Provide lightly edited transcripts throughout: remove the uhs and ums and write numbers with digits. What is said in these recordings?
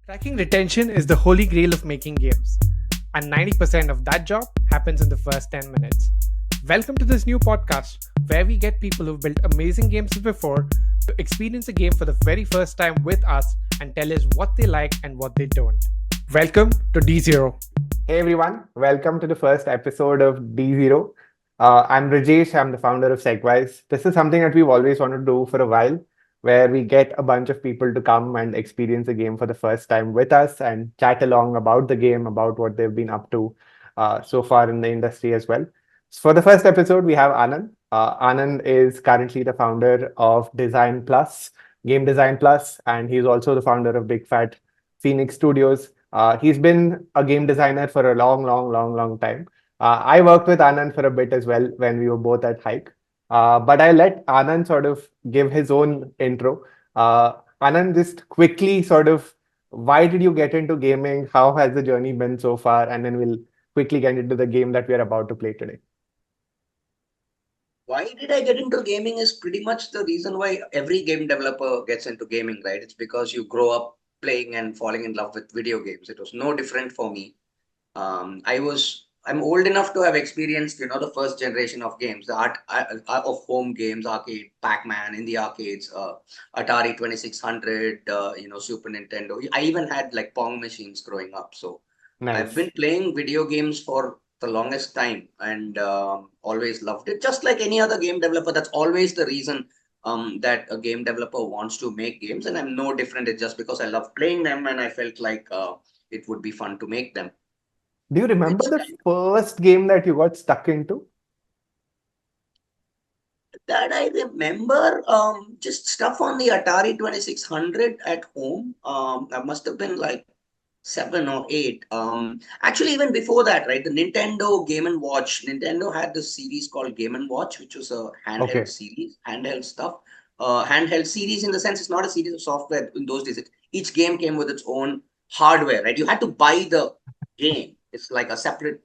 Tracking retention is the holy grail of making games, and 90% of that job happens in the first 10 minutes. Welcome to this new podcast where we get people who've built amazing games before to experience a game for the very first time with us and tell us what they like and what they don't. Welcome to DZero. Hey everyone, welcome to the first episode of DZero. I'm Rajesh, I'm the founder of Segwise. This is something that we've always wanted to do for a while, where we get a bunch of people to come and experience a game for the first time with us and chat along about the game, about what they've been up to so far in the industry as well. So for the first episode, we have Anand. Anand is currently the founder of Design Plus, Game Design Plus, and he's also the founder of Bigfatphoenix Studios. He's been a game designer for a long time. I worked with Anand for a bit as well when we were both at Hike. But I let Anand sort of give his own intro. Anand, just quickly sort of, why did you get into gaming? How has the journey been so far? And then we'll quickly get into the game that we are about to play today. Why did I get into gaming is pretty much the reason why every game developer gets into gaming, right? It's because you grow up playing and falling in love with video games. It was no different for me. I'm old enough to have experienced, the first generation of games, the art of home games, arcade, Pac-Man in the arcades, Atari 2600, Super Nintendo. I even had like Pong machines growing up. So I've Nice. been playing video games for the longest time and always loved it. Just like any other game developer, that's always the reason that a game developer wants to make games. And I'm no different. It's just because I love playing them and I felt like it would be fun to make them. Do you remember It's the first game that you got stuck into? that I remember just stuff on the Atari 2600 at home. I must have been like 7 or 8. Actually, even before that, right? The Nintendo Game and Watch. Nintendo had this series called Game and Watch, which was a handheld Okay. series, handheld stuff. Handheld series in the sense it's not a series of software in those days. Each game came with its own hardware, right? You had to buy the game. It's like a separate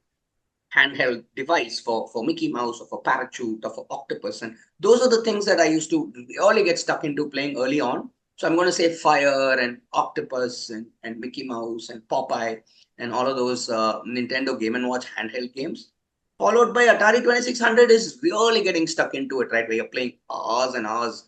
handheld device for Mickey Mouse or for Parachute or for Octopus. And those are the things that I used to really get stuck into playing early on. So I'm going to say Fire and Octopus and Mickey Mouse and Popeye and all of those Nintendo Game & Watch handheld games. Followed by Atari 2600 is really getting stuck into it, right? Where you're playing hours and hours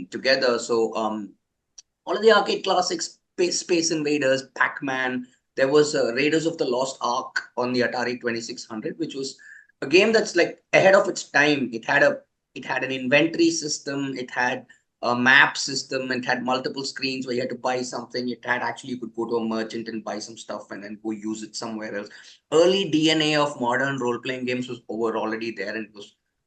together. So all of the arcade classics, Space Invaders, Pac-Man. There was Raiders of the Lost Ark on the Atari 2600, which was a game that's like ahead of its time. It had an inventory system. It had a map system. It had multiple screens where you had to buy something. It had actually you could go to a merchant and buy some stuff and then go use it somewhere else. Early DNA of modern role-playing games was over already there, and it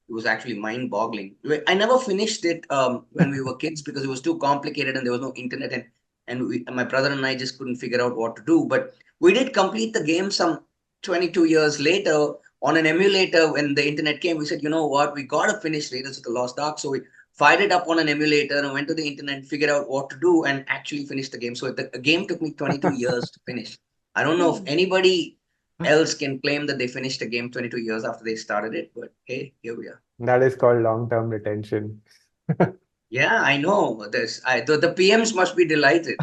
was actually mind-boggling. I never finished it when we were kids because it was too complicated and there was no internet, and my brother and I just couldn't figure out what to do. But we did complete the game some 22 years later on an emulator. When the internet came, we said, you know what, we got to finish Raiders of the Lost Ark. So we fired it up on an emulator and went to the internet, figured out what to do, and actually finished the game. So the game took me 22 years to finish. I don't know if anybody else can claim that they finished a game 22 years after they started it, but hey, here we are. That is called long-term retention. Yeah, I know this. The PMs must be delighted.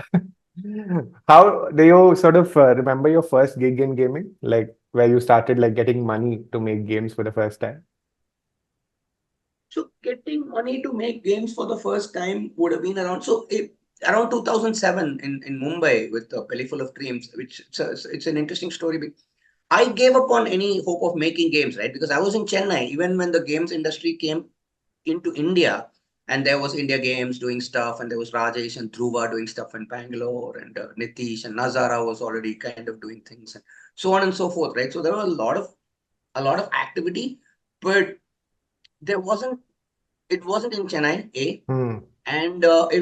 How do you sort of remember your first gig in gaming? Like where you started like getting money to make games for the first time? So getting money to make games for the first time would have been around 2007 in Mumbai with a Belly Full of Dreams, which it's an interesting story. I gave up on any hope of making games, right? Because I was in Chennai, even when the games industry came into India, and there was India Games doing stuff, and there was Rajesh and Dhruva doing stuff in Bangalore, and Nitish and Nazara was already kind of doing things, and so on and so forth, right? So there was a lot of activity, but there wasn't it wasn't in Chennai, Hmm. and I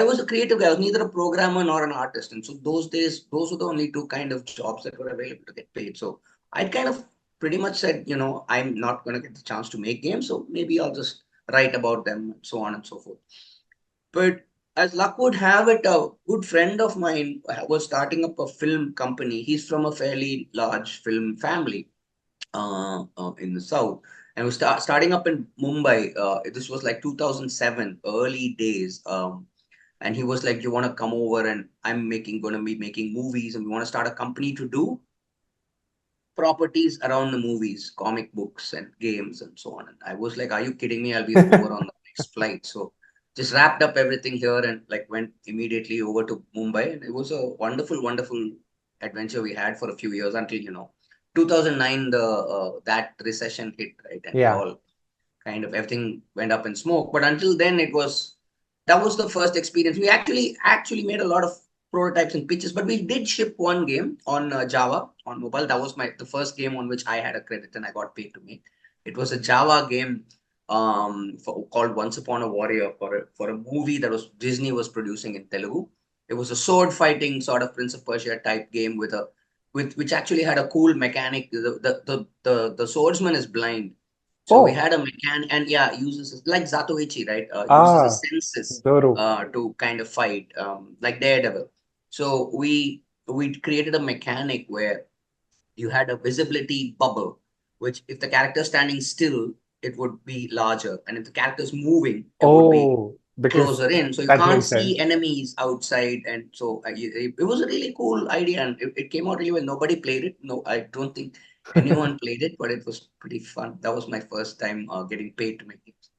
was a creative guy. I was neither a programmer nor an artist, and so those days, those were the only two kind of jobs that were available to get paid. So I kind of pretty much said, I'm not going to get the chance to make games, so maybe I'll just write about them, and so on and so forth. But as luck would have it, a good friend of mine was starting up a film company. He's from a fairly large film family in the south, and was starting up in Mumbai. This was like 2007, early days. and he was like, "You want to come over, and going to be making movies, and we want to start a company to do properties around the movies, comic books and games and so on." And I was like, "Are you kidding me? I'll be over on the next flight." So just wrapped up everything here and like went immediately over to Mumbai. And it was a wonderful, wonderful adventure we had for a few years until, 2009, the that recession hit, right? And we Yeah. all kind of everything went up in smoke. But until then, that was the first experience. We actually made a lot of prototypes and pitches, but we did ship one game on Java on mobile. That was the first game on which I had a credit and I got paid to make. It was a Java game called Once Upon a Warrior for a movie that was Disney was producing in Telugu. It was a sword fighting sort of Prince of Persia type game with which actually had a cool mechanic. The swordsman is blind, so we Oh, had a mechanic, and yeah, uses like Zatoichi, right? Uses his ah, senses Zoro. to kind of fight, like Daredevil. So we created a mechanic where you had a visibility bubble, which if the character is standing still, it would be larger, and if the character is moving, it would be Oh, because closer in. So you that can't makes sense. see enemies outside, and so it was a really cool idea, and it came out really well. Nobody played it. No, I don't think anyone played it, but it was pretty fun. That was my first time getting paid to make games.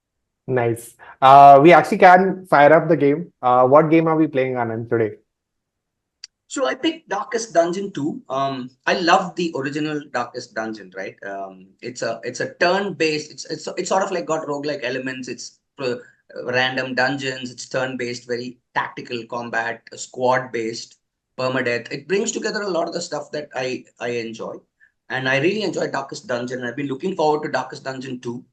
Nice. We actually can fire up the game. What game are we playing, Anand, today? So I picked Darkest Dungeon 2. I love the original Darkest Dungeon, right? It's a turn-based. It's sort of like got roguelike elements. It's random dungeons. It's turn-based, very tactical combat, squad-based, permadeath. It brings together a lot of the stuff that I enjoy, and I really enjoy Darkest Dungeon. I've been looking forward to Darkest Dungeon 2.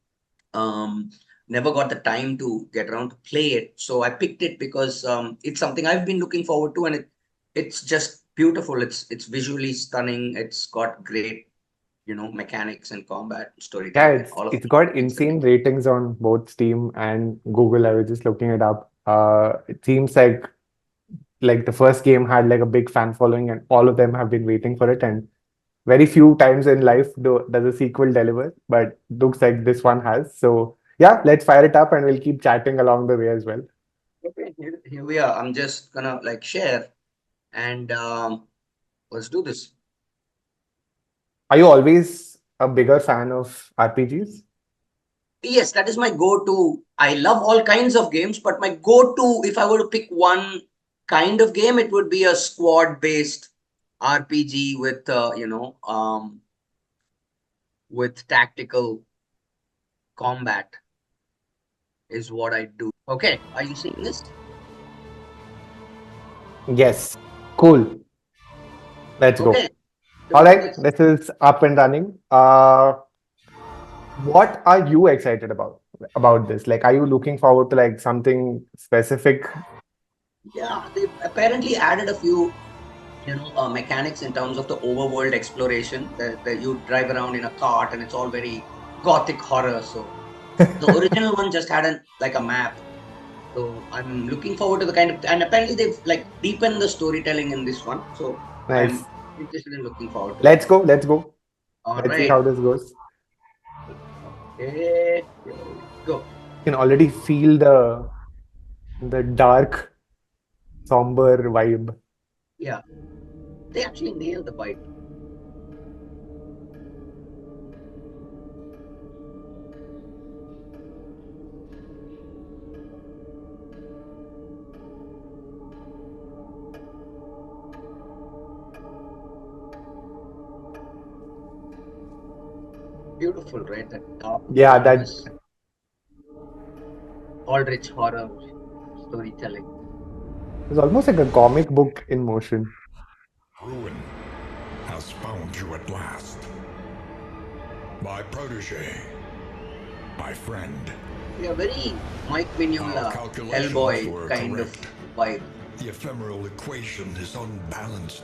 Um, Never got the time to get around to play it, so I picked it because it's something I've been looking forward to, and it's just beautiful. It's visually stunning. It's got great, mechanics and combat, Yeah, storytelling, and all of it's it. got It's the insane ratings on both Steam and Google. I was just looking it up. It seems like the first game had like a big fan following, and all of them have been waiting for it. And very few times in life does a sequel deliver, but looks like this one has. So yeah, let's fire it up, and we'll keep chatting along the way as well. okay. Here we are. I'm just gonna like share and let's do this. Are you always a bigger fan of RPGs? Yes, that is my go-to. I love all kinds of games, but my go-to, if I were to pick one kind of game, it would be a squad-based RPG with tactical combat is what I do. Okay, are you seeing this? Yes. Cool. Let's Okay, go. All let's do right, this. this is up and running. What are you excited about this? Like, are you looking forward to like something specific? Yeah, they apparently added a few, mechanics in terms of the overworld exploration. That you drive around in a cart and it's all very gothic horror. So the original one just had a map. So I'm looking forward to the kind of, and apparently they've like deepened the storytelling in this one. So I'm Nice. interested in looking forward to that. Let's go. Let's go. All Let's see right. how this goes. Okay, here we go. You can already feel the dark, somber vibe. Yeah, they actually nailed the bite. Beautiful, right? That dark, Yeah, that ominous, Aldrich horror storytelling. is almost like a comic book in motion. Ruin has found you at last. My protege, my friend. Yeah, very Mike Our Mignola, calculations Hellboy were kind of correct. vibe. The ephemeral equation is unbalanced.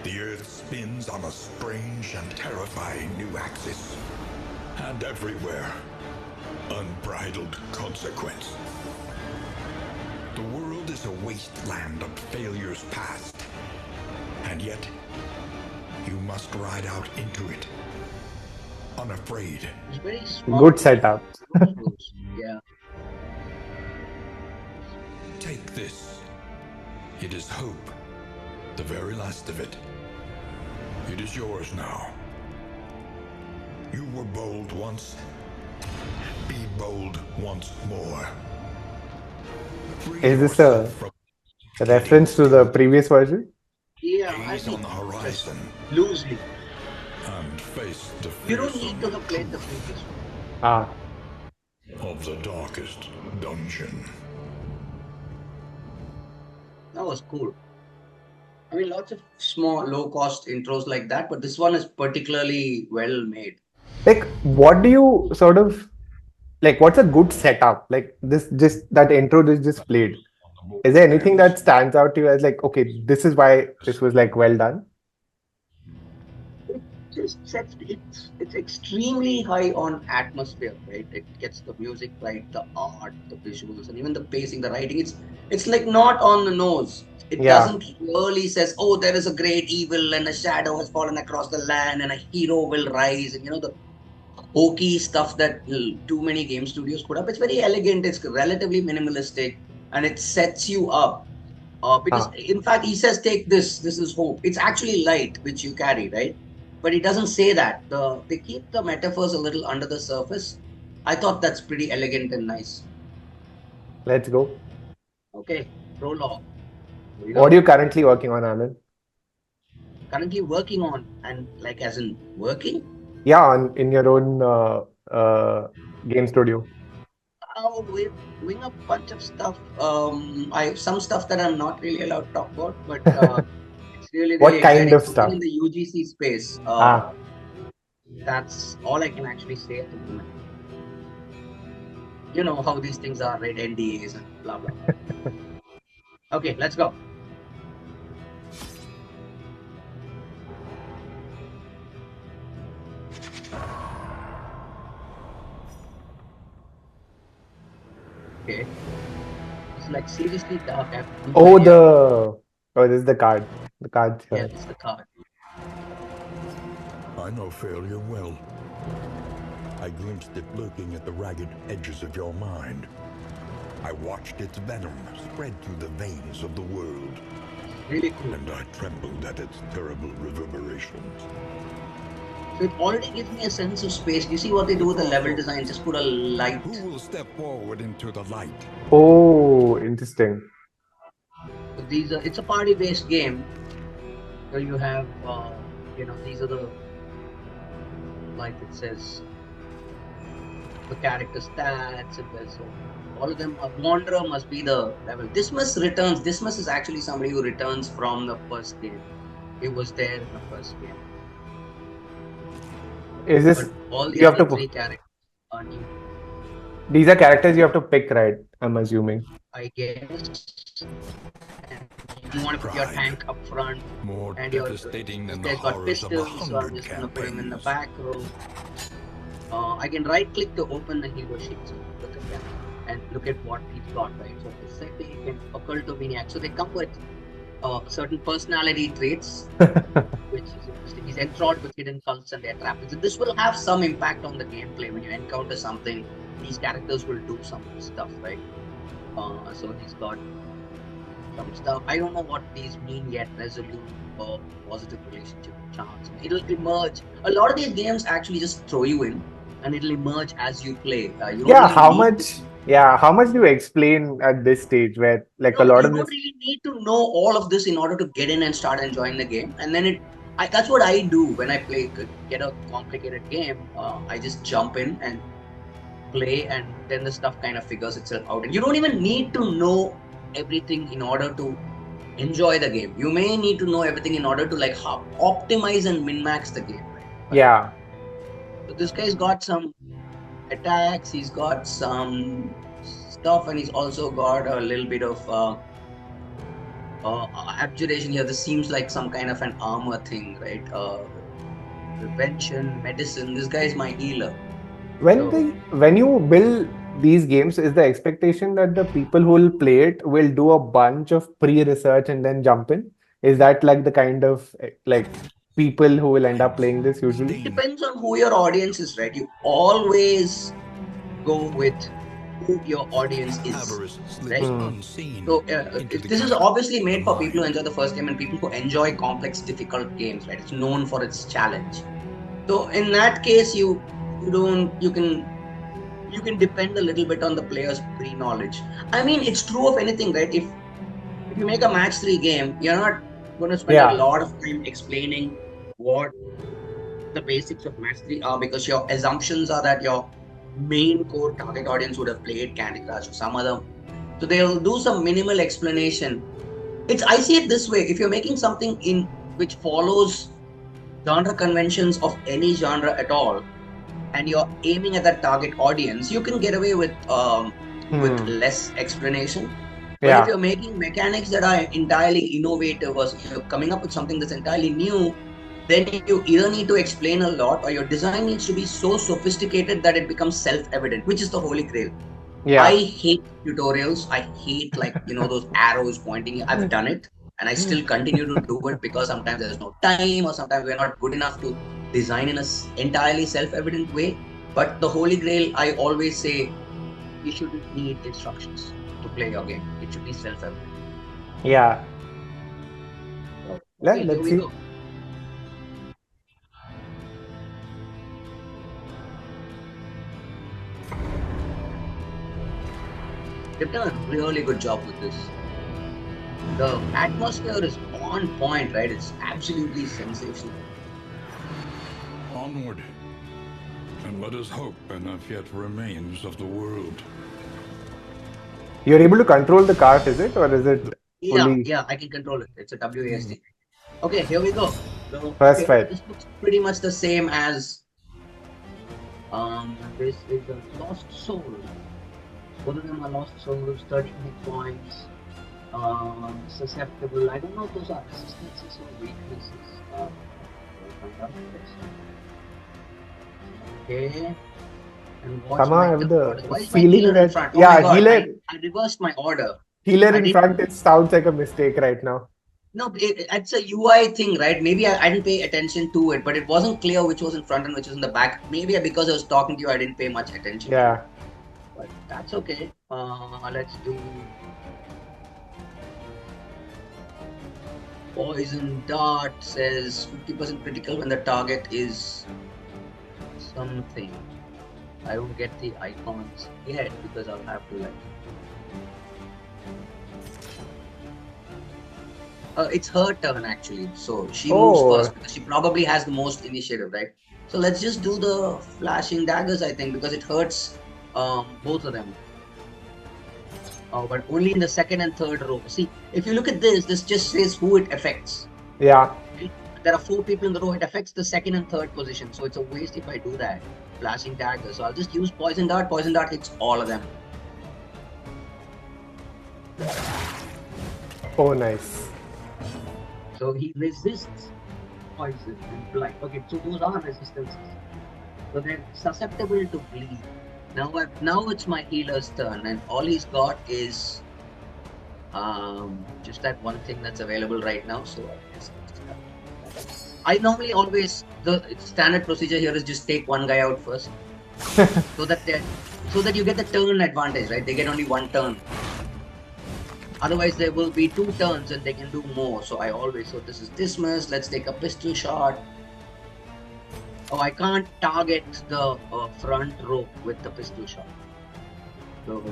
The Earth spins on a strange and terrifying new axis. And everywhere, unbridled consequence. The world is a wasteland of failures past. And yet, you must ride out into it. Unafraid. It's very smart. Good setup. Yeah. Take this. It is hope. The very last of it. It is yours now. You were bold once. Be bold once more. Free Is this yourself a from reference to the previous version? Yeah, I gaze think on the horizon loosely. and face the You don't need to fearsome have played the previous one. Ah, of the darkest dungeon. That was cool. I mean, lots of small, low-cost intros like that, but this one is particularly well made. like what do you sort of like? What's a good setup? Like this, just that intro this just played. Is there anything that stands out to you as like, okay, this is why this was like well done? It just sets it's extremely high on atmosphere, right? It gets the music right, the art, the visuals, and even the pacing, the writing. It's like not on the nose. It Yeah, doesn't really says, oh, there is a great evil and a shadow has fallen across the land and a hero will rise, and the hokey stuff that too many game studios put up. It's very elegant. It's relatively minimalistic, and it sets you up. Because ah, in fact, he says, "Take this. This is hope." It's actually light which you carry, right? But he doesn't say that. They keep the metaphors a little under the surface. I thought that's pretty elegant and nice. let's go. Okay, prologue. Here we What are go. you currently working on, Anand? Currently working on, and like as in working. Yeah, in your own game studio. We're doing a bunch of stuff. I have some stuff that I'm not really allowed to talk about, but it's really, really What kind exciting. of Something stuff? in the UGC space. Ah, That's all I can actually say at the moment. You know how these things are, right? NDAs and blah blah. Okay, let's go. Okay, it's like seriously dark. I have no oh, idea. this is the card. The card Yeah, here. it's the card. I know failure well. I glimpsed it lurking at the ragged edges of your mind. I watched its venom spread through the veins of the world, Really cool. and I trembled at its terrible reverberations. So it already gives me a sense of space. You see what they do with the level design? Just put a light. Who will step forward into the light? Oh, interesting. These are. It's a party-based game. So you have, these are the, like it says, the character stats, and there's all of them. A wanderer must be the level. Dismas returns. Dismas is actually somebody who returns from the first game. He was there in the first game. Is But this all the you have other to? three characters are new, These are characters you have to pick, right? I'm assuming. I guess. And you want to put your Pride. tank up front, More and your devastating this than the guy's got horrors of pistols, so I'm 100 just gonna put him in the campaigns. back row. I can right click to open the hero sheet. So look at that and look at what he's got, right? So the setting and occultomaniac. So they come with certain personality traits, which is interesting. He's enthralled with hidden cults and their trappings. And this will have some impact on the gameplay. When you encounter something, these characters will do some stuff, right? So he's got some stuff. I don't know what these mean yet. Resolute or positive relationship, chance. It'll emerge. A lot of these games actually just throw you in, and it'll emerge as you play. You don't Yeah, really how need much? Yeah, how much do you explain at this stage where like a no, lot you of don't this? really need to know all of this in order to get in and start enjoying the game. And then that's what I do when I get a complicated game. I just jump in and play, and then the stuff kind of figures itself out. And you don't even need to know everything in order to enjoy the game. You may need to know everything in order to like optimize and min-max the game. Right? Yeah, So this guy's got some attacks. He's got some stuff, and he's also got a little bit of abjuration here. This seems like some kind of an armor thing, right? Prevention, medicine. This guy is my healer. when you build these games, is the expectation that the people who will play it will do a bunch of pre-research and then jump in? Is that like the kind of like people who will end up playing this usually? It depends on who your audience is, right? You always go with who your audience is, Avarice right? slips unseen So into the this is camp obviously of the made for people who mind. enjoy the first game and people who enjoy complex, difficult games, right? It's known for its challenge. So in that case, you don't you can depend a little bit on the player's pre-knowledge. I mean, it's true of anything, right? If you make a match three game, you're not going to spend a Yeah. lot of time explaining what the basics of match three are because your assumptions are that your main core target audience would have played Candy Crush or some other. So they'll do some minimal explanation. It's I see it this way: if you're making something in which follows genre conventions of any genre at all, and you're aiming at that target audience, you can get away with Hmm. less explanation. But if Yeah. you're making mechanics that are entirely innovative or you're coming up with something that's entirely new, then you either need to explain a lot or your design needs to be so sophisticated that it becomes self-evident, which is the holy grail. I Yeah. hate tutorials. I hate those arrows pointing. I've done it and I still continue to do it because sometimes there's no time or sometimes we're not good enough to design in a entirely self-evident way. But the holy grail, I always say, you shouldn't need instructions to play your game. It should be self-evident. Yeah. So, Yeah. okay, here Let's we see. go. They've done a really good job with this. The atmosphere is on point, right? It's absolutely sensational. Onward, and let us hope enough yet remains of the world. You're able to control the cart, is it, or is it Yeah, fully yeah, I can control it. It's a WASD. Okay, here we go. So, first okay, fight? this looks pretty much the same as this is a Lost Soul. Both of them are Lost Souls, 13 hit points, susceptible. I don't know if those are resistances or weaknesses. We'll find out this. Okay, and watch Somehow I my have turn order. the Why is my feeling healer in that, front? Oh my yeah, god, I reversed my order. healer I in didn't front, it sounds like a mistake right now. No, it's a UI thing, right? Maybe I didn't pay attention to it, but it wasn't clear which was in front and which was in the back. Maybe because I was talking to you, I didn't pay much attention to it. Yeah. But that's okay. Let's do Poison Dart says 50% critical when the target is something. I don't get the icons yet because I'll have to it's her turn actually. So she moves Oh, first because she probably has the most initiative, right? So let's just do the flashing daggers, I think, because it hurts both of them. But only in the second and third row. See, if you look at this just says who it affects. yeah. Right? There are 4 people in the row. It affects the second and third position. So it's a waste if I do that. Flashing daggers. So I'll just use Poison Dart. Poison Dart hits all of them. Oh, nice. So he resists poison and blight. Okay, so those are resistances. So they're susceptible to bleed. Now it's my healer's turn, and all he's got is just that one thing that's available right now. So I normally always the standard procedure here is just take one guy out first, so that you get the turn advantage, right? They get only one turn. Otherwise, there will be 2 turns and they can do more. So this is dismiss. Let's take a pistol shot. Oh, I can't target the front row with the pistol shot. So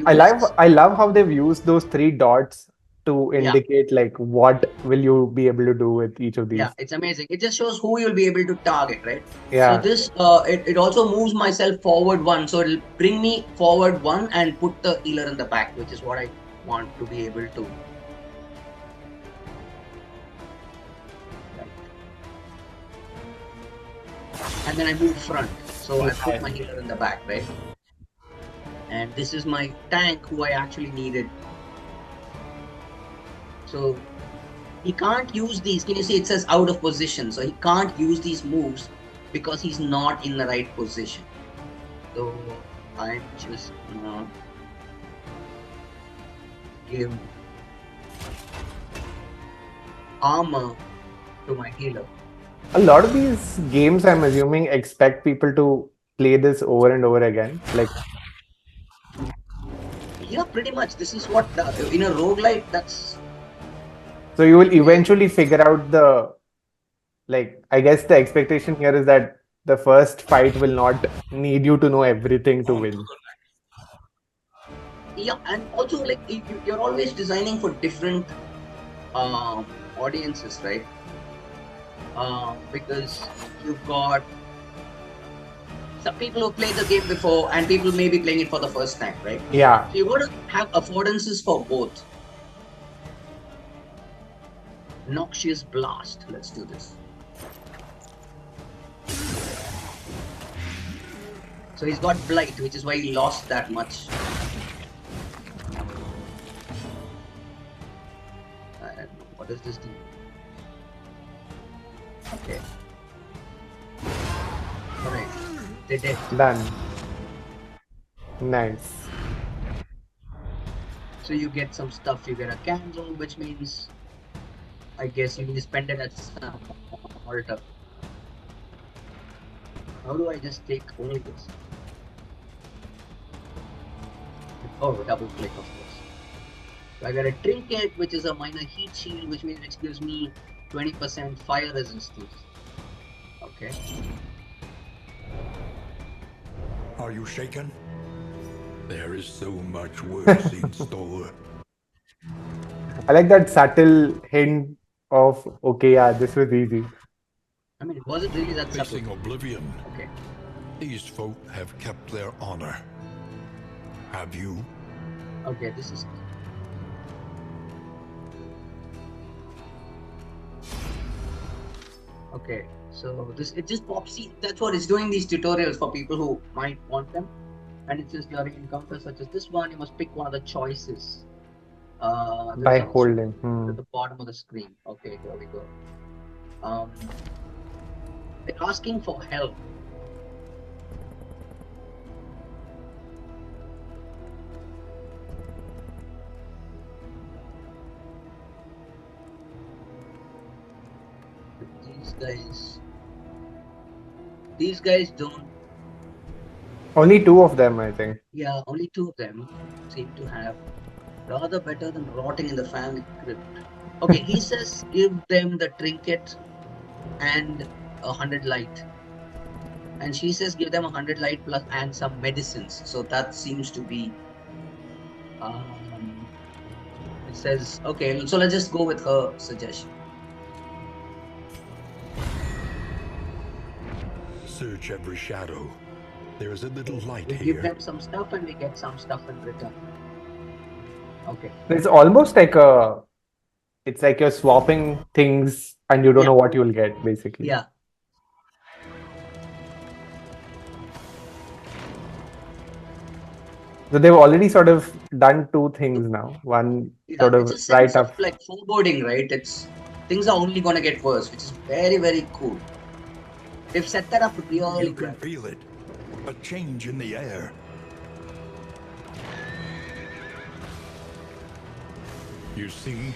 I love how they've used those 3 dots to indicate like what will you be able to do with each of these. Yeah, it's amazing. It just shows who you'll be able to target, right? Yeah. So this it also moves myself forward 1. So it'll bring me forward 1 and put the healer in the back, which is what I want to be able to. Right. And then I move front. So I put my healer in the back, right? And this is my tank who I actually needed. So he can't use these. Can you see it says out of position? So he can't use these moves because he's not in the right position. So I'm just give armor to my healer. A lot of these games, I'm assuming, expect people to play this over and over again. Like, Yeah, pretty much. This is what in a roguelike, that's So you will eventually figure out I guess the expectation here is that the first fight will not need you to know everything to win. yeah, and also like you're always designing for different audiences, right? Because you've got some people who played the game before and people may be playing it for the first time, right? Yeah. So you got to have affordances for both. Noxious Blast. Let's do this. So he's got Blight, which is why he lost that much. I don't know. What does this do? Okay. Alright. They did. Done. Nice. So you get some stuff. You get a candle, which means I guess you need to spend it at some altar. How do I just take only this? Oh, double click, of course. So I got a trinket, which is a minor heat shield, which gives me 20% fire resistance. Okay. Are you shaken? There is so much worse in store. I like that subtle hint of, okay, yeah, this was easy. I mean, was it really that Facing subtle? oblivion, Okay. these folk have kept their honor. Have you? Okay, this is. Okay, so it just pops. See, that's what it's doing these tutorials for people who might want them. And it says during encounters such as this one, you must pick one of the choices. By holding. At the bottom of the screen. Okay, here we go. They're asking for help. These guys don't. Only two of them, I think. Yeah, only two of them seem to have rather better than rotting in the family crypt. Okay, he says give them the trinket and 100 light. And she says give them 100 light plus and some medicines. So that seems to be. It says, okay, so let's just go with her suggestion. Search every shadow. There is a little light We here. give them some stuff and we get some stuff in return. Okay. It's almost like it's like you're swapping things and you don't know what you'll get, basically. Yeah. So they've already sort of done two things now. One sort of it's a right sense up. of like foreboding, right? Things are only gonna get worse, which is very, very cool. They've set that up really You can well. feel it. A change in the air. You see,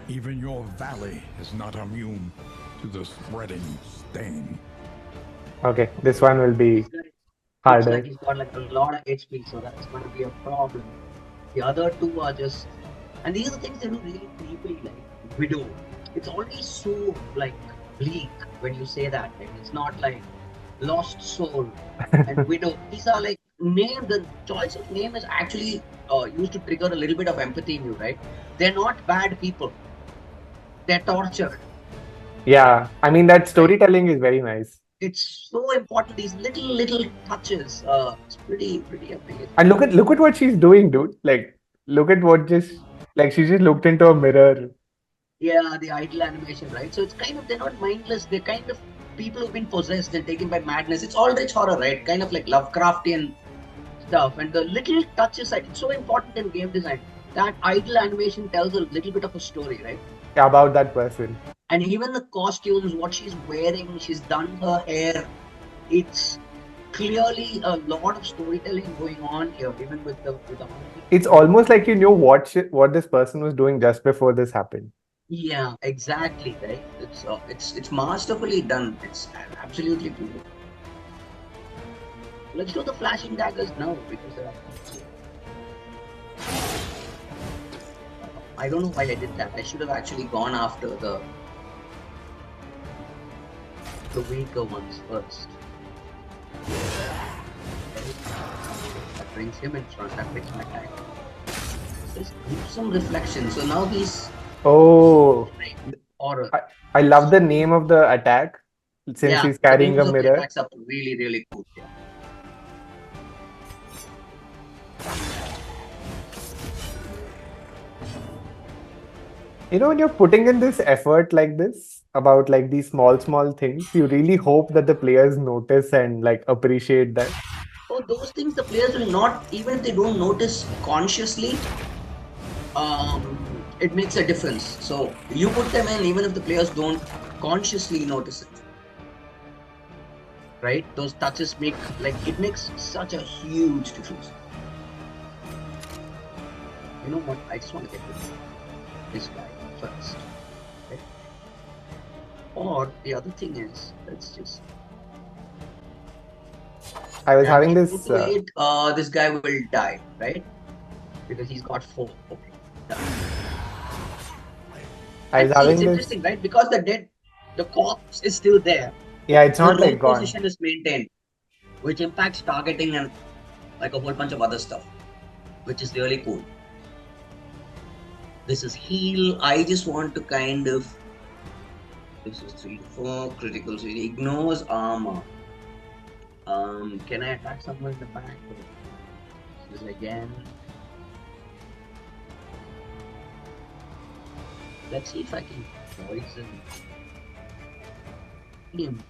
even your valley is not immune to the spreading stain. Okay, this one will be Looks harder. like he's got like a lot of HP, so that's gonna be a problem. The other two are just, and these are things that are really creepy, like Widow. It's always so like bleak when you say that. Right? It's not like Lost Soul and Widow. These are like name. The choice of name is actually used to trigger a little bit of empathy in you, right? They're not bad people. They're tortured. Yeah, I mean that storytelling is very nice. It's so important. These little touches. It's pretty amazing. And look at what she's doing, dude. Like, look at what she just looked into a mirror. Yeah, the idle animation, right? So it's kind of, they're not mindless. They're kind of people who've been possessed and taken by madness. It's all rich horror, right? Kind of like Lovecraftian stuff. And the little touches, it's so important in game design. That idle animation tells a little bit of a story, right? About that person. And even the costumes, what she's wearing, she's done her hair. It's clearly a lot of storytelling going on here, even with the It's almost like you knew what this person was doing just before this happened. Yeah, exactly, right? It's masterfully done. It's absolutely beautiful. Let's do the flashing daggers now because I don't know why I did that. I should have actually gone after the weaker ones first. Okay. That brings him in front. That makes my time. Just give some reflection. So now he's Oh, horror. I love the name of the attack since he's the carrying names a of the mirror. attacks are really, really cool. Yeah. When you're putting in this effort like this about like these small things, you really hope that the players notice and like appreciate that. So those things the players will not, even if they don't notice consciously, it makes a difference. So you put them in even if the players don't consciously notice it. Right? Those touches it makes such a huge difference. You know what? I just want to get this guy first. Okay? Or the other thing is, let's just. I was having If this. you go to 8, this guy will die, right? Because he's got 4. Okay. Done. I was And see, having it's this. interesting, right? Because the corpse is still there. Yeah, it's not The like gone. position is maintained, which impacts targeting and like a whole bunch of other stuff, which is really cool. This is heal. I just want to kind of. This is 3 to 4 critical. So it ignores armor. Can I attack someone in the back? This is again. Let's see if I can poison him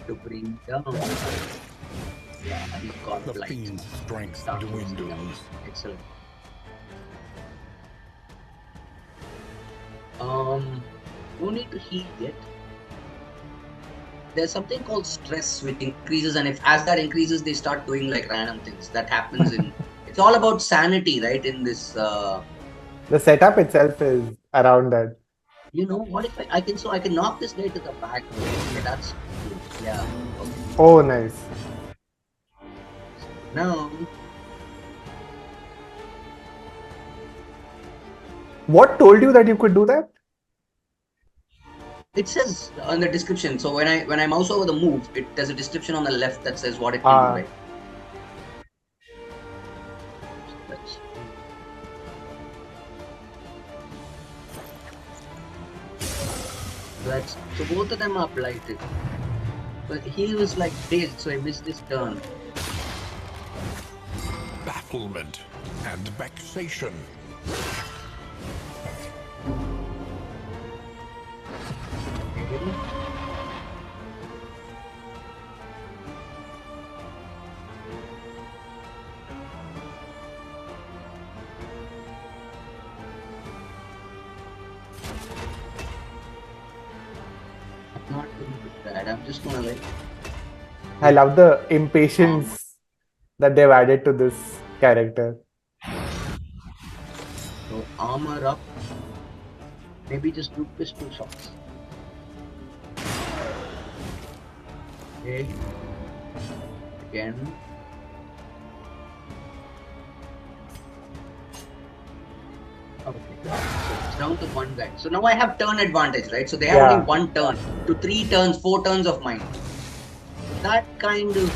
to bring down. Yeah, he's got The blight. fiend's strength Darkness. dwindles. Excellent. No need to heal yet. There's something called stress which increases, and as that increases, they start doing like random things. That happens in. It's all about sanity, right? In this. The setup itself is around that. You know what? If I can knock this guy to the back. Okay, that's cool. Yeah. Okay. Oh, nice. Now. What told you that you could do that? It says on the description. So when I mouse over the move, there's a description on the left that says what it will do, right? So both of them are blighted. But he was like dazed, so he missed his turn. Bafflement and vexation. I'm not going to do that. I'm just gonna like. I love the impatience that they've added to this character. So armor up. Maybe just do pistol shots. Okay. Again. Okay. So it's down to one guy. So now I have turn advantage, right? So they have only one turn to 3 turns, 4 turns of mine. That kind of.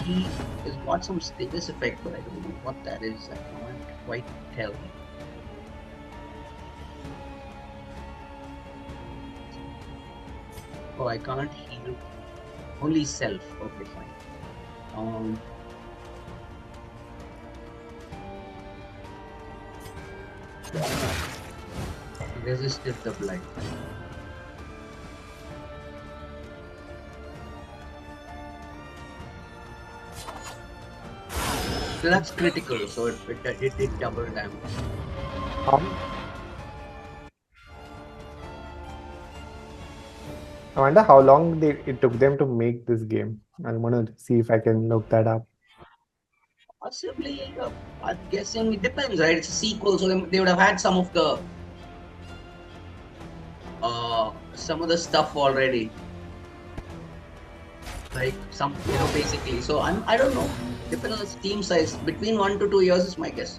He has got some status effect, but I don't know what that is. I can't quite tell. Oh, I can't heal. Only self. Okay, fine. Resisted the blight. So that's critical. So it did double damage. I wonder how long it took them to make this game. I'm gonna see if I can look that up. Possibly, I'm guessing it depends, right? It's a sequel, so they would have had some of the stuff already, like some, basically. So I don't know. Depends on the team size. Between 1 to 2 years is my guess.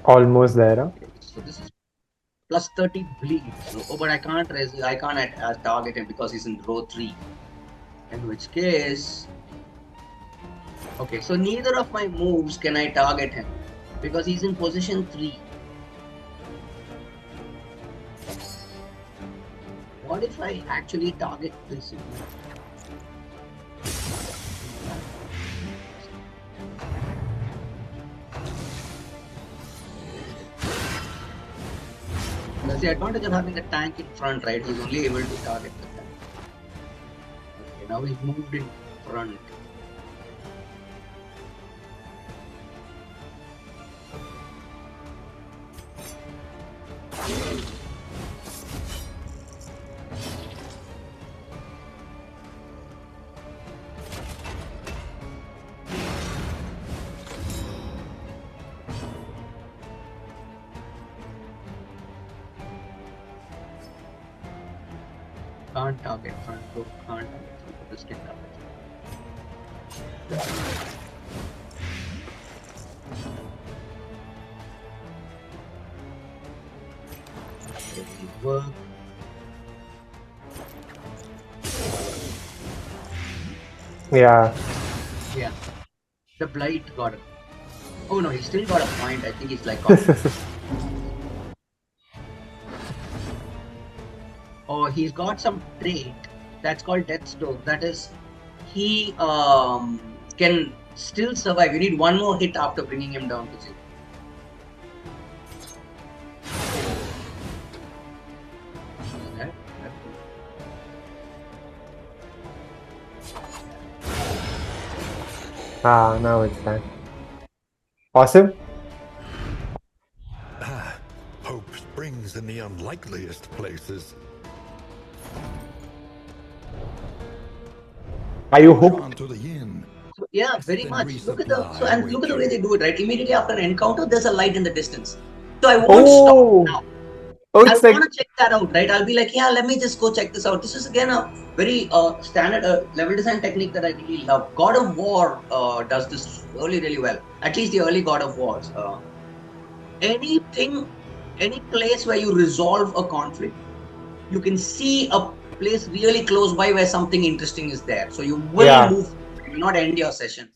Almost there, huh? Okay, so this is plus 30 bleed. So, oh, but I can't target him because he's in row 3. In which case, okay, so neither of my moves can I target him because he's in position 3. What if I actually target this? That's the advantage of having a tank in front, right? He's only able to target the tank. Okay, now he's moved in front. Can't target front row, can't target front row, this can target. Work. Yeah. Yeah. The blight got it. Oh no, he still got a point. I think he's like oh, he's got some trait that's called Death Stroke. That is, he can still survive. You need one more hit after bringing him down to 0. Now it's time. Awesome. Hope springs in the unlikeliest places. Are you hooked? On to the inn. So, yeah, very much. Look at the way they do it, right? Immediately after an encounter, there's a light in the distance. So I won't stop now. Oh, I it's like want to check that out, right? I'll be like, yeah, let me just go check this out. This is again a very standard level design technique that I really love. God of War does this really, really well. At least the early God of Wars. Any place where you resolve a conflict, you can see a place really close by where something interesting is there. So you will move, you will not end your session.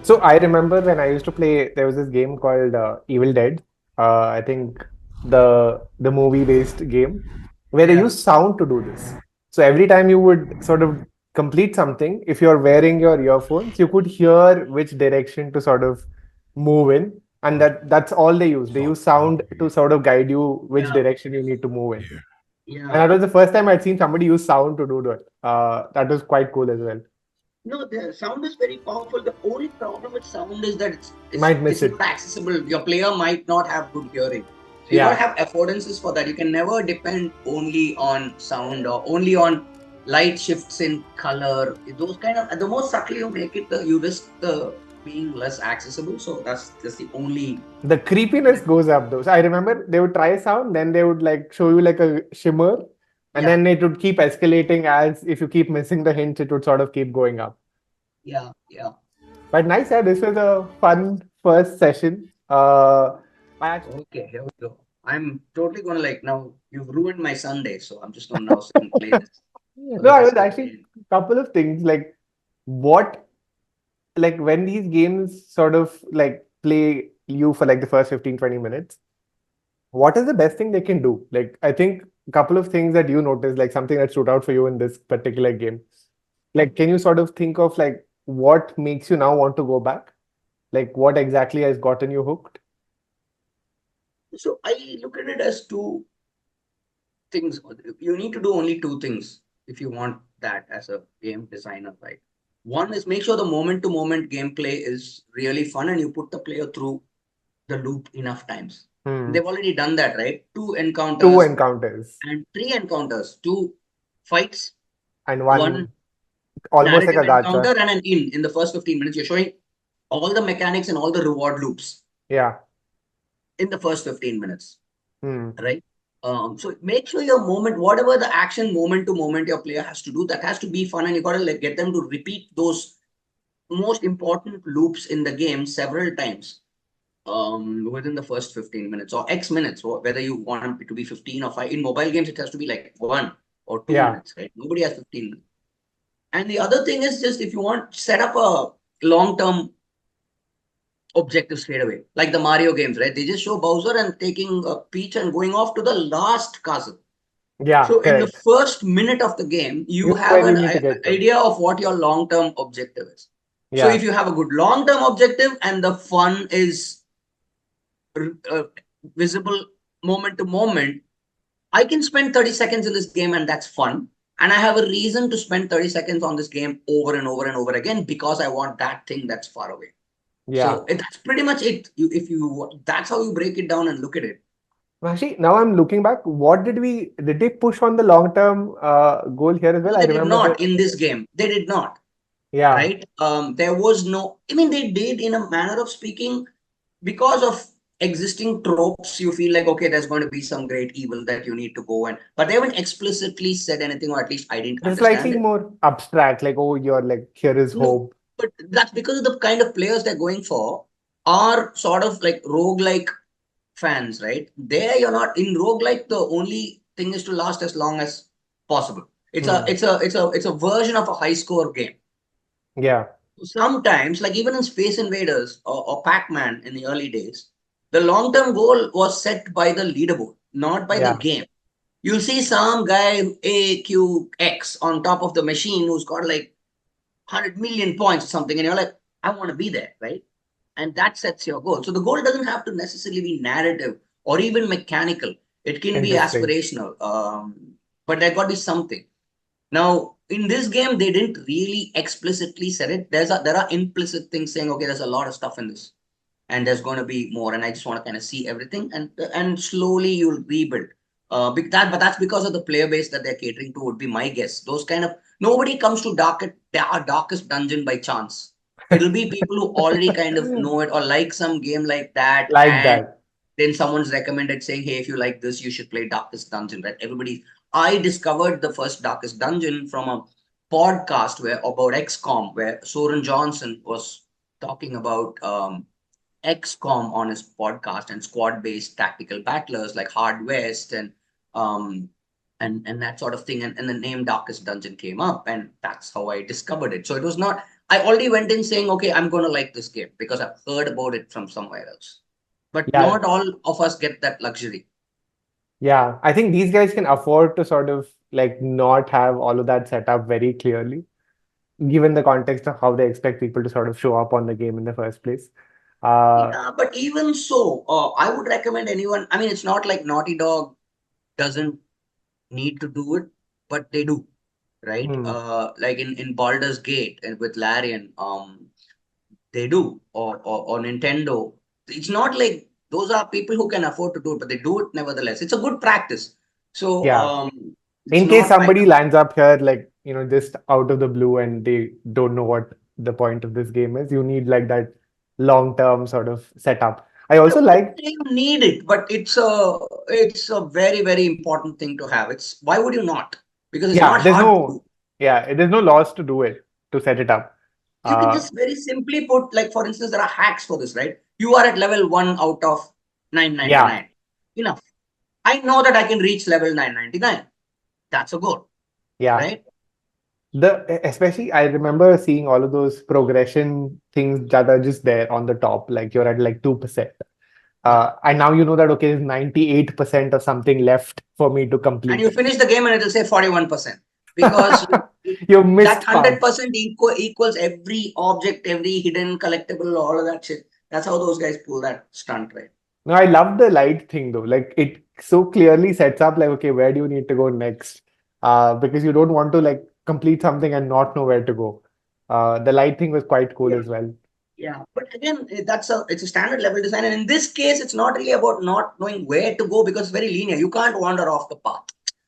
So I remember when I used to play, there was this game called Evil Dead. I think the movie-based game where they use sound to do this. So every time you would sort of complete something, if you're wearing your earphones, you could hear which direction to sort of move in, and that's all they use. They use sound to sort of guide you which direction you need to move in. Yeah. And that was the first time I'd seen somebody use sound to do that. That was quite cool as well. No, the sound is very powerful. The only problem with sound is that it's not accessible. Your player might not have good hearing. So you gotta have affordances for that. You can never depend only on sound or only on light shifts in color. Those kind of, the more subtle you make it, you risk the being less accessible. So that's just the only. The creepiness goes up though. So I remember they would try a sound, then they would like show you like a shimmer, and then it would keep escalating as if you keep missing the hints, it would sort of keep going up. Yeah. But nice, yeah. This was a fun first session. Okay, here we go. I'm totally gonna now. You've ruined my Sunday, so I'm just gonna now sit and play this. No, I was actually a couple of things like when these games sort of play you for like the first 15-20 minutes, what is the best thing they can do? Like, I think a couple of things that you noticed, like something that stood out for you in this particular game. Like, can you sort of think of like what makes you now want to go back? Like, what exactly has gotten you hooked? So I look at it as two things. You need to do only two things if you want that as a game designer, right? One is make sure the moment-to-moment gameplay is really fun and you put the player through the loop enough times. They've already done that, right? 2 encounters. And 3 encounters. 2 fights. And one almost like a encounter and an in the first 15 minutes. You're showing all the mechanics and all the reward loops. Yeah. In the first 15 minutes. Right? So make sure your moment, whatever the action moment to moment your player has to do, that has to be fun, and you got to get them to repeat those most important loops in the game several times. within the first 15 minutes or X minutes, or whether you want it to be 15 or 5. In mobile games, it has to be like 1 or 2 Yeah. minutes, right? Nobody has 15 minutes. And the other thing is just if you want set up a long-term objective straight away, like the Mario games, right? They just show Bowser and taking a peach and going off to the last castle. Yeah, So in the correct. first minute of the game, You you know have where you an need to get to. idea of what your long-term objective is. So Yeah. if you have a good long-term objective and the fun is uh, visible moment to moment, I can spend 30 seconds in this game and that's fun. And I have a reason to spend 30 seconds on this game over and over and over again because I want that thing that's far away. Yeah. So that's pretty much it. If you that's how you break it down and look at it. Actually, now I'm looking back. What did they push on the long-term goal here as No, well? I they did remember not in this game. They did not. yeah, Right? There was no. I mean, they did in a manner of speaking because of existing tropes. You feel like okay, there's going to be some great evil that you need to go and, but they haven't explicitly said anything, or at least I didn't it's understand slightly it. more abstract, like, oh, you're like, here is No, hope. but that's because of the kind of players they're going for are sort of like roguelike fans, right? There you're not in roguelike, the only thing is to last as long as possible. Hmm. It's a version of a high score game. Yeah, Sometimes, like even in Space Invaders or Pac-Man in the early days, the long-term goal was set by the leaderboard, not by the yeah. game. You'll see some guy AQX on top of the machine who's got like 100 million points or something, and you're like, I want to be there, right? And that sets your goal. So the goal doesn't have to necessarily be narrative or even mechanical. It can be Interesting. aspirational, but there got to be something. Now, in this game, they didn't really explicitly said it. There are implicit things saying, okay, there's a lot of stuff in this, and there's going to be more, and I just want to kind of see everything, and slowly you'll rebuild. But that's because of the player base that they're catering to. Would be my guess. Those kind of nobody comes to darkest dungeon by chance. It'll be people who already kind of know it or like some game like that, Like and that. then someone's recommended saying, hey, if you like this, you should play Darkest Dungeon, right? I discovered the first Darkest Dungeon from a podcast about XCOM, where Soren Johnson was talking about XCOM on his podcast and squad-based tactical battlers like Hard West um and that sort of thing. And the name Darkest Dungeon came up, and that's how I discovered it. So it was not, I already went in saying, okay, I'm gonna like this game because I've heard about it from somewhere else. But Yeah, not all of us get that luxury. yeah. I think these guys can afford to sort of like not have all of that set up very clearly, given the context of how they expect people to sort of show up on the game in the first place. Uh, Yeah, but even so, I would recommend anyone. I mean, it's not like Naughty Dog doesn't need to do it, but they do, right? hmm. Like in Baldur's Gate and with Larian, they do, or Nintendo. It's not like those are people who can afford to do it, but they do it nevertheless. It's a good practice. So Yeah. it's In case not right. somebody lands up here, like, just out of the blue and they don't know what the point of this game is, you need like that long-term sort of setup. I I also wouldn't like, say you need it, but it's a very, very important thing to have. It's why would you not? Because it's yeah, not hard to do. there's no laws to do it, to set it up. You can Uh, just very simply put, like for instance, there are hacks for this, right? You are at level 1 out of yeah, 999. Enough. I know that I can reach level 999. That's a goal, yeah. right? Especially I remember seeing all of those progression things that are just there on the top, like you're at like 2%. Yeah. And now you know that okay, there's 98% or something left for me to And you complete. finish the game and it'll say 41%. Because You that missed parts. 100% equals every object, every hidden collectible, all of that shit. That's how those guys pull that stunt, right? No, I love the light thing though. Like it so clearly sets up like, okay, where do you need to go next? Because you don't want to like complete something and not know where to go. The light thing was quite cool Yeah. as well. Yeah, but again, it's a standard level design, and in this case, it's not really about not knowing where to go because it's very linear. You can't wander off the path.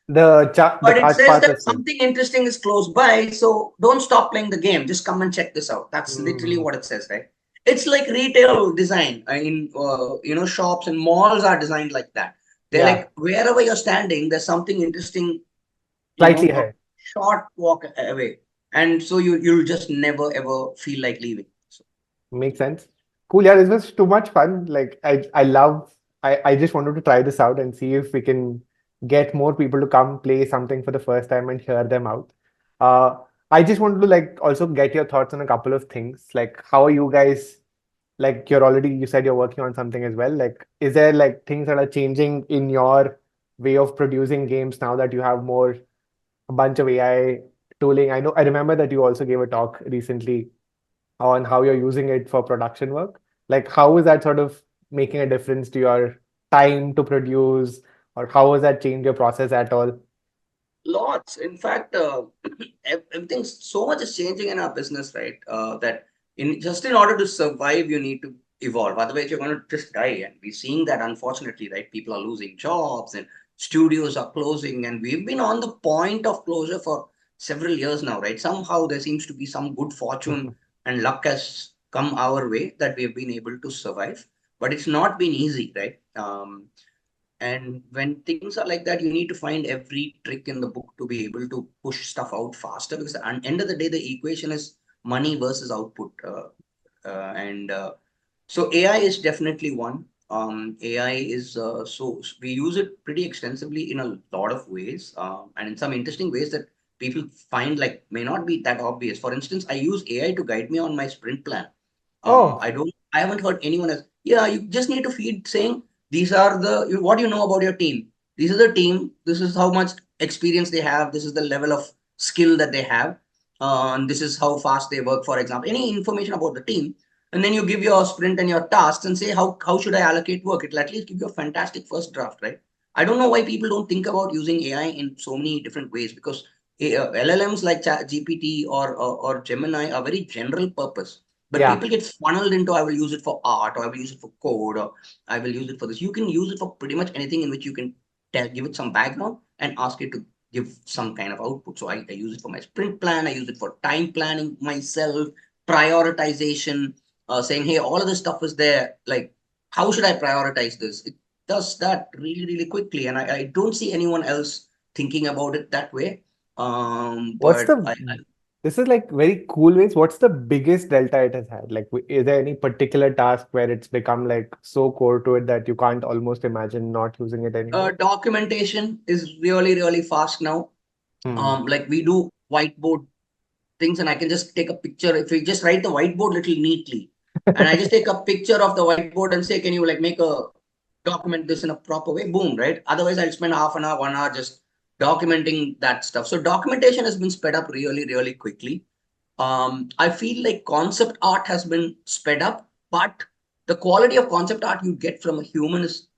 The But it cart says path that is still. something interesting is close by, so don't stop playing the game. Just come and check this out. That's literally Hmm. what it says, right? It's like retail design in shops and malls are designed like that. They're Yeah, like wherever you're standing, there's something interesting, slightly a ahead. short walk away, and so you'll just never ever feel like leaving. So, Makes sense. Cool. Yeah, this was too much fun. Like I just wanted to try this out and see if we can get more people to come play something for the first time and hear them out. Uh, I just wanted to like also get your thoughts on a couple of things. Like how are you guys like you said you're working on something as well. Like is there like things that are changing in your way of producing games now that you have more a bunch of AI tooling? I remember that you also gave a talk recently on how you're using it for production work. Like, how is that sort of making a difference to your time to produce, or how has that changed your process at all? Lots. In fact, everything so much is changing in our business, right? That in order to survive, you need to evolve. Otherwise, you're going to just die. And we're seeing that, unfortunately, right? People are losing jobs and studios are closing, and we've been on the point of closure for several years now, right? Somehow there seems to be some good fortune and luck has come our way that we have been able to survive, but it's not been easy, right? And when things are like that, you need to find every trick in the book to be able to push stuff out faster, because at the end of the day, the equation is money versus output. And So AI is definitely one. AI is we use it pretty extensively in a lot of ways, and in some interesting ways that people find like may not be that obvious. For instance, I use AI to guide me on my sprint plan. Oh, I haven't heard anyone else. Yeah, you just need to feed saying these are what you know about your team. This is the team. This is how much experience they have. This is the level of skill that they have. And this is how fast they work, for example. Any information about the team. And then you give your sprint and your tasks and say, how should I allocate work? It'll at least give you a fantastic first draft, right? I don't know why people don't think about using AI in so many different ways, because LLMs like GPT or Gemini are very general purpose, but yeah. people get funneled into, I will use it for art, or I will use it for code, or I will use it for this. You can use it for pretty much anything in which you can give it some background and ask it to give some kind of output. So I use it for my sprint plan. I use it for time planning myself, prioritization, saying, hey, all of this stuff is there. Like, how should I prioritize this? It does that really, really quickly. And I don't see anyone else thinking about it that way. What's But the This is like very cool ways. What's the biggest delta it has had? Like, is there any particular task where it's become like so core to it that you can't almost imagine not using it anymore? Documentation is really, really fast now. Hmm. Like we do whiteboard things, and I can just take a picture. If we just write the whiteboard little neatly, and I just take a picture of the whiteboard and say, can you like make a document this in a proper way? Boom, right? Otherwise, I'll spend half an hour, 1 hour just documenting that stuff. So documentation has been sped up really, really quickly. I feel like concept art has been sped up, but the quality of concept art you get from a human is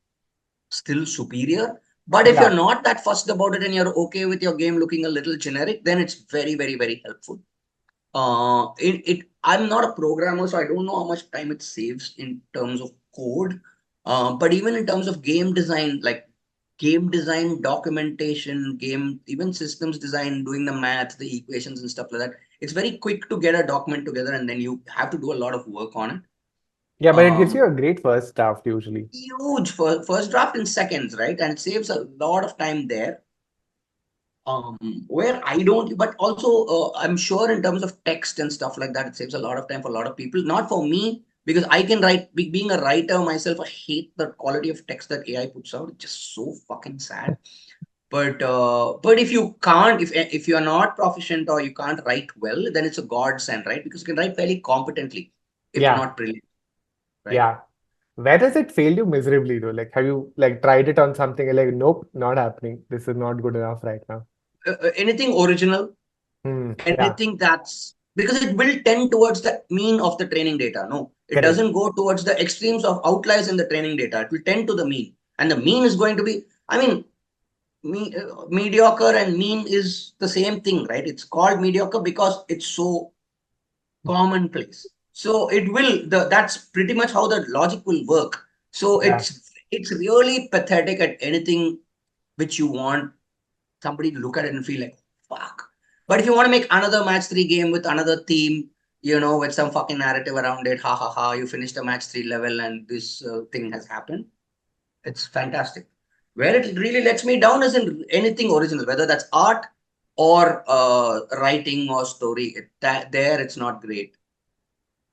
still superior. But if you're Yeah. not that fussed about it and you're okay with your game looking a little generic, then it's very, very, very helpful. I'm not a programmer, so I don't know how much time it saves in terms of code. But even in terms of game design, like game design, documentation, game, even systems design, doing the math, the equations and stuff like that, it's very quick to get a document together, and then you have to do a lot of work on it. Yeah, but it gives Um, you a great first draft usually. Huge first draft in seconds, right? And it saves a lot of time there. Um, where I don't, but also I'm sure in terms of text and stuff like that, it saves a lot of time for a lot of people. Not for me, because I can write. Being a writer myself, I hate the quality of text that AI puts out. It's just so fucking sad. But if you can't, if you're not proficient or you can't write well, then it's a godsend, right? Because you can write fairly competently, if Yeah. not brilliant, right? Yeah. Where does it fail you miserably though? Like, have you like tried it on something and like, nope, not happening. This is not good enough right now. Anything original, Hmm. Yeah. anything that's, because it will tend towards the mean of the training data. No, it Correct. doesn't go towards the extremes of outliers in the training data. It will tend to the mean, and the mean is going to be, I mean, mediocre and mean is the same thing, right? It's called mediocre because it's so commonplace. So that's pretty much how the logic will work. So Yeah. it's really pathetic at anything which you want somebody to look at it and feel like, fuck. But if you want to make another match three game with another theme, with some fucking narrative around it, ha ha ha, you finished a match three level and this thing has happened, it's fantastic. Where it really lets me down is in anything original, whether that's art or writing or story. There, it's not great.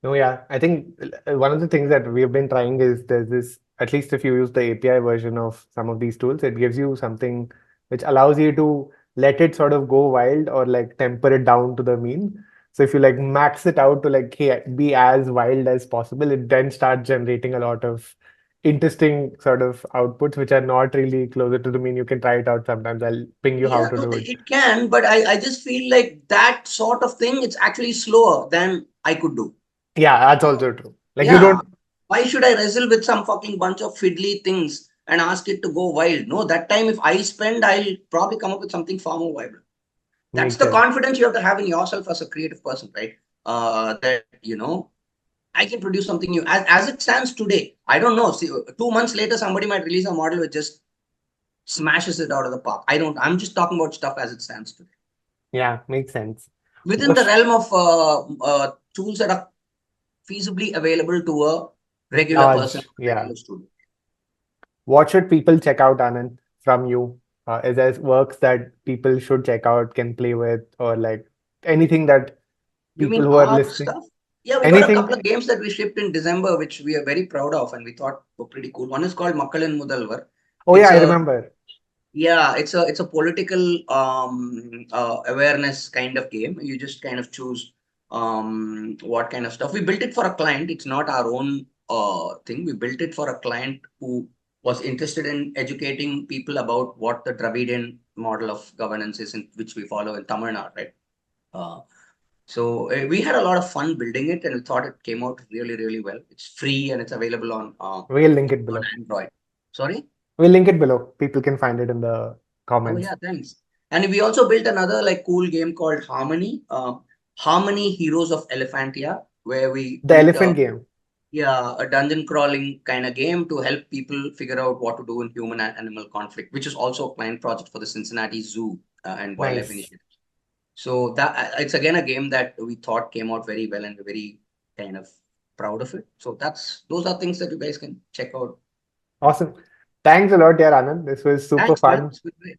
No, yeah. I think one of the things that we've been trying is there's this, at least if you use the API version of some of these tools, it gives you something which allows you to let it sort of go wild or like temper it down to the mean. So if you like max it out to like, hey, be as wild as possible, it then starts generating a lot of interesting sort of outputs which are not really closer to the mean. You can try it out sometimes. I'll ping you how Yeah, to no, do it. it can, but I just feel like that sort of thing, it's actually slower than I could do. Yeah, that's also true. Like you Yeah, don't, why should I wrestle with some fucking bunch of fiddly things and ask it to go wild? No, that time if I spend, I'll probably come up with something far more vibrant. That's makes the sense. confidence you have to have in yourself as a creative person, right? That I can produce something new. As it stands today, I don't know. See, 2 months later, somebody might release a model which just smashes it out of the park. I don't. I'm just talking about stuff as it stands today, Yeah, makes sense. within the What's realm of tools that are feasibly available to a regular person, large? a Yeah. regular student. What should people check out, Anand, from you? Is there works that people should check out, can play with, or like anything that You people mean who are art listening? stuff? Yeah, we got a couple Anything? of games that we shipped in December, which we are very proud of, and we thought were pretty cool. One is called Makkalan Mudalvar. Oh yeah, It's I a remember. Yeah, it's a political awareness kind of game. You just kind of choose what kind of stuff. We built it for a client. It's not our own thing. We built it for a client who was interested in educating people about what the Dravidian model of governance is, in which we follow in Tamil Nadu, right? Uh, so we had a lot of fun building it, and we thought it came out really, really well. It's free and it's available We'll link it on below. Android. Sorry? We'll link it below. People can find it in the Oh comments. yeah, thanks. And we also built another like cool game called Harmony, Harmony Heroes of Elephantia, where we The built elephant game. a dungeon crawling kind of game to help people figure out what to do in human and animal conflict, which is also a client project for the Cincinnati Zoo and Wildlife Nice. Initiative. So that it's again a game that we thought came out very well and we're very kind of proud of it. So those are things that you guys can check out. Awesome. Thanks a lot, dear Anand. This was super Thanks, man. fun. It's been great.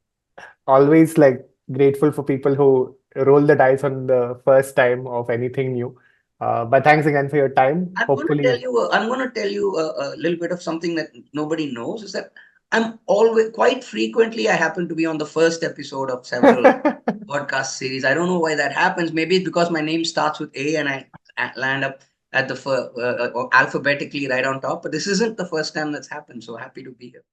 Always like grateful for people who roll the dice on the first time of anything new. But thanks again for your time. Hopefully, I'm going to tell you a little bit of something that nobody knows is that I'm always quite frequently, I happen to be on the first episode of several podcast series. I don't know why that happens. Maybe it's because my name starts with A and I land up at the alphabetically right on top. But this isn't the first time that's happened. So happy to be here.